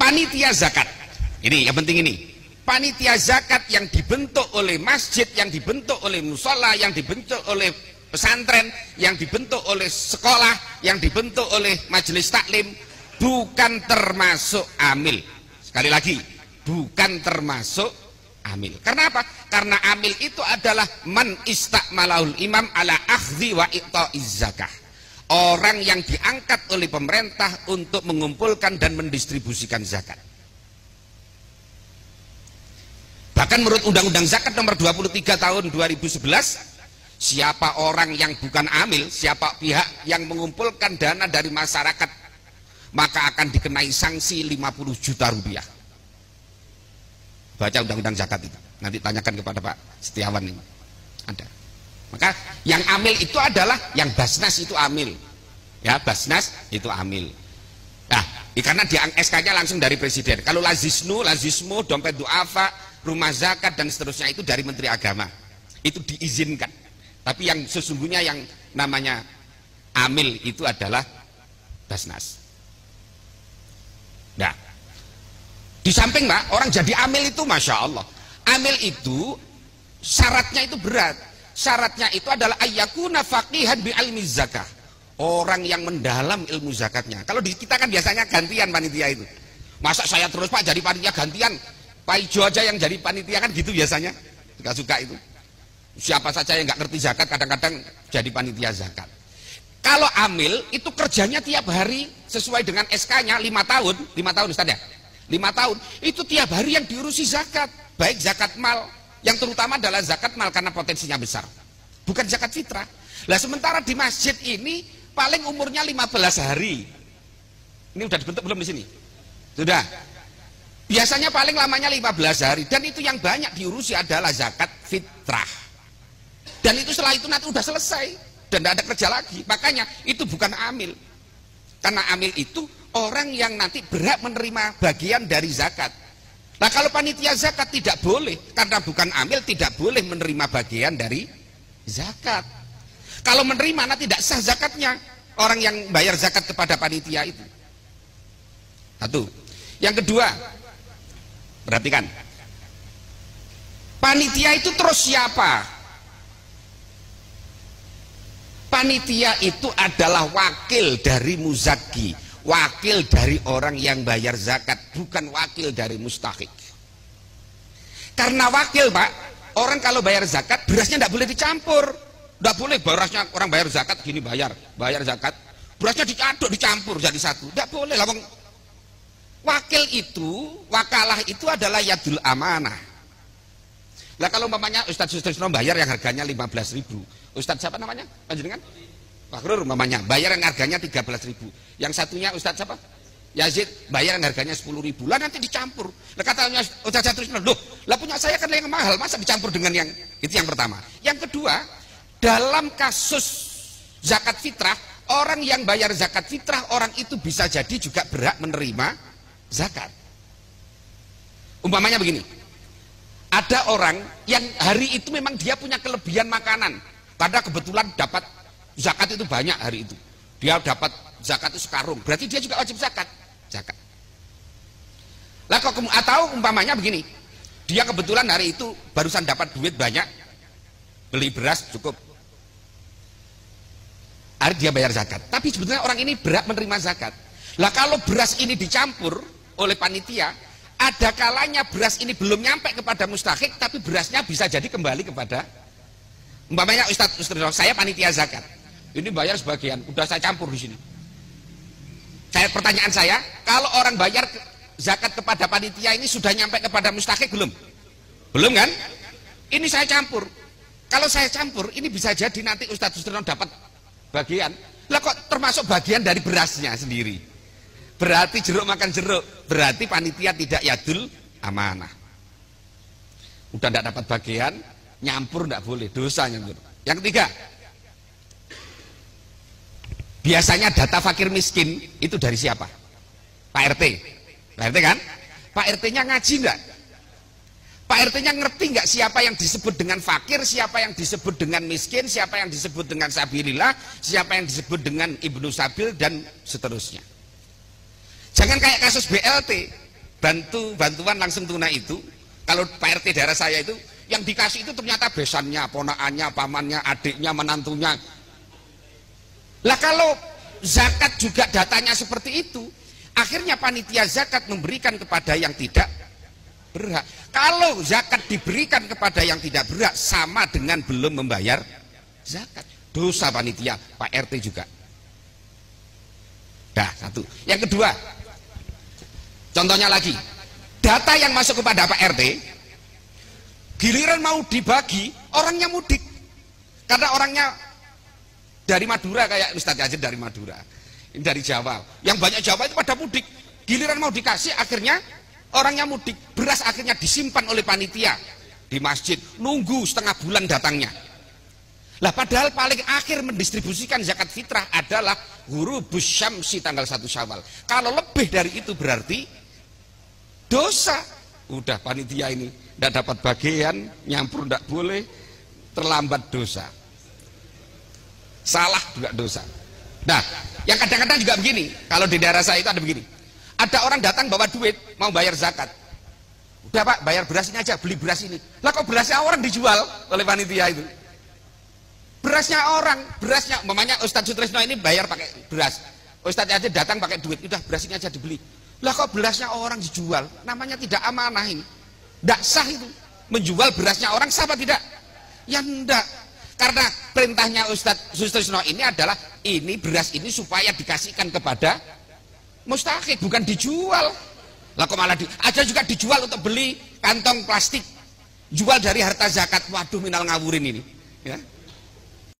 panitia zakat. Ini yang penting ini. Panitia zakat yang dibentuk oleh masjid, yang dibentuk oleh musola, yang dibentuk oleh pesantren, yang dibentuk oleh sekolah, yang dibentuk oleh majelis taklim, bukan termasuk amil. Sekali lagi, bukan termasuk amil. Karena apa? Karena amil itu adalah man istakmalahul imam ala akhdhi wa iqta'iz zakah. Orang yang diangkat oleh pemerintah untuk mengumpulkan dan mendistribusikan zakat. Bahkan menurut Undang-Undang Zakat nomor 23 tahun 2011, siapa orang yang bukan amil, siapa pihak yang mengumpulkan dana dari masyarakat, maka akan dikenai sanksi 50 juta rupiah. Baca Undang-Undang Zakat itu, nanti tanyakan kepada Pak Setiawan ini, ada. Maka yang amil itu adalah yang Basnas itu amil, ya Basnas itu amil. Nah, karena dia SK-nya langsung dari presiden. Kalau lazismu, dompet duafa, rumah zakat dan seterusnya itu dari Menteri Agama, itu diizinkan. Tapi yang sesungguhnya yang namanya amil itu adalah Basnas. Nah, di samping Pak, orang jadi amil itu masya Allah, amil itu syaratnya itu berat. Syaratnya itu adalah ayyakuna faqihan bi ilmi zakah, orang yang mendalam ilmu zakatnya. Kalau di kita kan biasanya gantian panitia itu. Masa saya terus Pak jadi panitia gantian? Pak Ijo aja yang jadi panitia kan gitu biasanya, suka-suka itu. Siapa saja yang nggak ngerti zakat kadang-kadang jadi panitia zakat. Kalau amil itu kerjanya tiap hari sesuai dengan SK-nya 5 tahun Ustaz ya, 5 tahun itu tiap hari yang diurusi zakat, baik zakat mal, yang terutama adalah zakat mal karena potensinya besar, bukan zakat fitrah. Lah sementara di masjid ini paling umurnya 15 hari. Ini udah dibentuk belum di sini? Sudah. Biasanya paling lamanya 15 hari, dan itu yang banyak diurusi adalah zakat fitrah. Dan itu setelah itu nanti udah selesai dan tidak ada kerja lagi. Makanya itu bukan amil. Karena amil itu orang yang nanti berhak menerima bagian dari zakat. Nah, kalau panitia zakat tidak boleh, karena bukan amil tidak boleh menerima bagian dari zakat. Kalau menerima nanti tidak sah zakatnya orang yang bayar zakat kepada panitia itu. Satu. Yang kedua, perhatikan, panitia itu terus siapa? Panitia itu adalah wakil dari muzaki, wakil dari orang yang bayar zakat, bukan wakil dari mustahik. Karena wakil Pak, orang kalau bayar zakat berasnya tidak boleh dicampur, tidak boleh berasnya orang bayar zakat gini bayar zakat, berasnya diaduk dicampur jadi satu, tidak boleh lah. Wakil itu, wakalah itu adalah yadul amanah. Lah kalau umpamanya Ustadz Sustisno bayar yang harganya 15.000, Ustadz siapa namanya? Panjenengan? Fakrur umpamanya bayar yang harganya 13.000. Yang satunya Ustadz siapa? Yazid bayar yang harganya 10.000. Lah nanti dicampur. Lah katanya Ustadz Sustisno, loh, lah punya saya kan yang mahal, masa dicampur dengan yang itu? Yang pertama. Yang kedua, dalam kasus zakat fitrah, orang yang bayar zakat fitrah, orang itu bisa jadi juga berhak menerima zakat. Umpamanya begini, ada orang yang hari itu memang dia punya kelebihan makanan, karena kebetulan dapat zakat itu banyak hari itu, dia dapat zakat itu sekarung, berarti dia juga wajib zakat. Lah kok atau umpamanya begini, dia kebetulan hari itu barusan dapat duit banyak, beli beras cukup, hari dia bayar zakat, tapi sebetulnya orang ini berhak menerima zakat. Lah kalau beras ini dicampur oleh panitia, ada kalanya beras ini belum nyampe kepada mustahik, tapi berasnya bisa jadi kembali kepada, umpamanya Ustadz, saya panitia zakat, ini bayar sebagian, udah saya campur di sini. Pertanyaan saya, kalau orang bayar zakat kepada panitia ini sudah nyampe kepada mustahik belum? Belum kan? Ini saya campur. Kalau saya campur, ini bisa jadi nanti Ustadz Sustirno dapat bagian. Lah kok termasuk bagian dari berasnya sendiri? Berarti jeruk makan jeruk, berarti panitia tidak yadul amanah. Udah tidak dapat bagian, nyampur tidak boleh, dosa nyampur. Yang ketiga, biasanya data fakir miskin itu dari siapa? Pak RT. Pak RT kan? Pak RT-nya ngaji enggak? Pak RT-nya ngerti enggak siapa yang disebut dengan fakir, siapa yang disebut dengan miskin, siapa yang disebut dengan sabilillah, siapa yang disebut dengan ibnu sabil dan seterusnya. Jangan kayak kasus BLT. bantuan langsung tunai itu, kalau Pak RT daerah saya itu, yang dikasih itu ternyata besannya, ponakannya, pamannya, adiknya, menantunya. Lah kalau zakat juga datanya seperti itu, akhirnya panitia zakat memberikan kepada yang tidak berhak. Kalau zakat diberikan kepada yang tidak berhak, sama dengan belum membayar zakat. Dosa panitia, Pak RT juga. Dah, satu. Yang kedua, contohnya lagi, data yang masuk kepada Pak RT, giliran mau dibagi, orangnya mudik. Karena orangnya dari Madura, kayak Ustadz Yazid dari Madura, ini dari Jawa. Yang banyak Jawa itu pada mudik. Giliran mau dikasih, akhirnya orangnya mudik. Beras akhirnya disimpan oleh panitia di masjid, nunggu setengah bulan datangnya. Lah padahal paling akhir mendistribusikan zakat fitrah adalah ghurubus syamsi tanggal 1 Syawal. Kalau lebih dari itu berarti dosa. Udah panitia ini tidak dapat bagian, nyampur tidak boleh, terlambat dosa. Salah juga dosa. Nah, yang kadang-kadang juga begini, kalau di daerah saya itu ada begini. Ada orang datang bawa duit, mau bayar zakat. Udah Pak, bayar beras ini aja, beli beras ini. Lah kok berasnya orang dijual oleh panitia itu? Berasnya orang, berasnya, mamanya Ustadz Sutrisno ini bayar pakai beras. Ustadz aja datang pakai duit, udah beras ini aja dibeli. Lah kok berasnya orang dijual? Namanya tidak amanah ini. Tidak sah itu. Menjual berasnya orang sah apa tidak? Ya enggak. Karena perintahnya Ustadz Sutrisno ini adalah ini beras ini supaya dikasihkan kepada mustahik, bukan dijual. Lah kok malah ada juga dijual untuk beli kantong plastik. Jual dari harta zakat. Waduh, minal ngawurin ini. Ya.